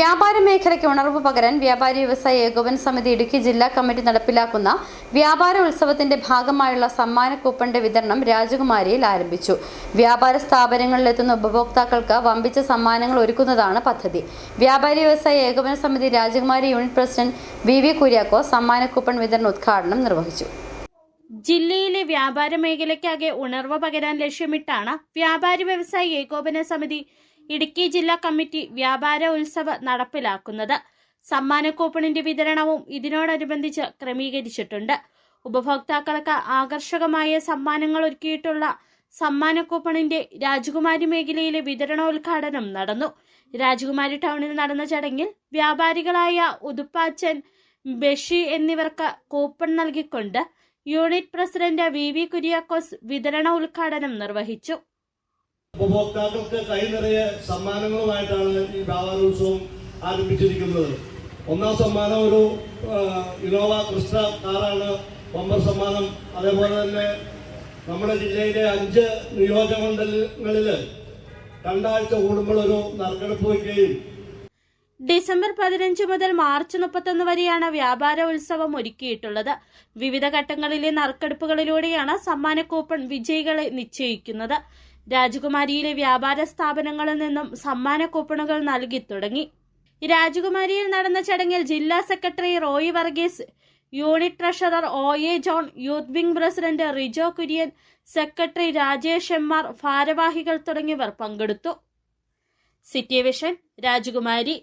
വ്യാപാര മേഖലയ്ക്ക് ഉണർവ് പകരാൻ വ്യാപാരി വ്യവസായ ഏകോപന സമിതി ഇടുക്കി ജില്ലാ കമ്മിറ്റി നടപ്പിലാക്കുന്ന വ്യാപാര ഉത്സവത്തിന്റെ ഭാഗമായുള്ള സമ്മാന കൂപ്പണിന്റെ വിതരണം രാജകുമാരിയിൽ ആരംഭിച്ചു. വ്യാപാര സ്ഥാപനങ്ങളിലെത്തുന്ന ഉപഭോക്താക്കൾക്ക് വമ്പിച്ച സമ്മാനങ്ങൾ ഒരുക്കുന്നതാണ് പദ്ധതി. വ്യാപാരി വ്യവസായ ഏകോപന സമിതി രാജകുമാരി യൂണിറ്റ് പ്രസിഡന്റ് വി കുര്യാക്കോസ് സമ്മാന കൂപ്പൺ വിതരണ ഉദ്ഘാടനം നിർവഹിച്ചു. ജില്ലയിലെ വ്യാപാര മേഖലയ്ക്കാകെ ഉണർവ് പകരാൻ ലക്ഷ്യമിട്ടാണ് വ്യാപാരി വ്യവസായ ഏകോപന സമിതി ഇടുക്കി ജില്ലാ കമ്മിറ്റി വ്യാപാര ഉത്സവ നടപ്പിലാക്കുന്നത്. സമ്മാന കൂപ്പണിന്റെ വിതരണവും ഇതിനോടനുബന്ധിച്ച് ക്രമീകരിച്ചിട്ടുണ്ട്. ഉപഭോക്താക്കൾക്ക് ആകർഷകമായ സമ്മാനങ്ങൾ ഒരുക്കിയിട്ടുള്ള സമ്മാന കൂപ്പണിന്റെ രാജകുമാരി മേഖലയിലെ വിതരണോദ്ഘാടനം നടന്നു. രാജകുമാരി ടൗണിൽ നടന്ന ചടങ്ങിൽ വ്യാപാരികളായ ഉതുപ്പാച്ചൻ, ബഷി എന്നിവർക്ക് കൂപ്പൺ നൽകിക്കൊണ്ട് യൂണിറ്റ് പ്രസിഡന്റ് വി കുര്യാക്കോസ് വിതരണ ഉദ്ഘാടനം നിർവഹിച്ചു. ഉപഭോക്താക്കൾക്ക് കൈ നിറയെ സമ്മാനങ്ങളുമായിട്ടാണ് ഈ വ്യാപാരോത്സവം ആരംഭിച്ചിരിക്കുന്നത്. ഒന്നാം സമ്മാനം ഒരു ഇന്നോവ ക്രിസ്റ്റ കാറാണ് ബമ്പർ സമ്മാനം. അതേപോലെ തന്നെ നമ്മുടെ ജില്ലയിലെ 5 നിയോജകമണ്ഡലങ്ങളിൽ 2 ആഴ്ച കൂടുമ്പോൾ ഒരു നറുക്കെടുപ്പ് വയ്ക്കുകയും ഡിസംബർ 15 മുതൽ മാർച്ച് 31 വരെയാണ് വ്യാപാര ഉത്സവം ഒരുക്കിയിട്ടുള്ളത്. വിവിധ ഘട്ടങ്ങളിലെ നറുക്കെടുപ്പുകളിലൂടെയാണ് സമ്മാന കൂപ്പൺ വിജയികളെ നിശ്ചയിക്കുന്നത്. രാജകുമാരിയിലെ വ്യാപാര സ്ഥാപനങ്ങളിൽ നിന്നും സമ്മാന കൂപ്പണുകൾ നൽകി തുടങ്ങി. രാജകുമാരിയിൽ നടന്ന ചടങ്ങിൽ ജില്ലാ secretary Roy Varghese, unit treasurer OA John, youth wing president Rijo Kurian, secretary Rajesh എം.ആർ, ഭാരവാഹികൾ തുടങ്ങിയവർ പങ്കെടുത്തു. സിറ്റി വിഷൻ, രാജകുമാരി.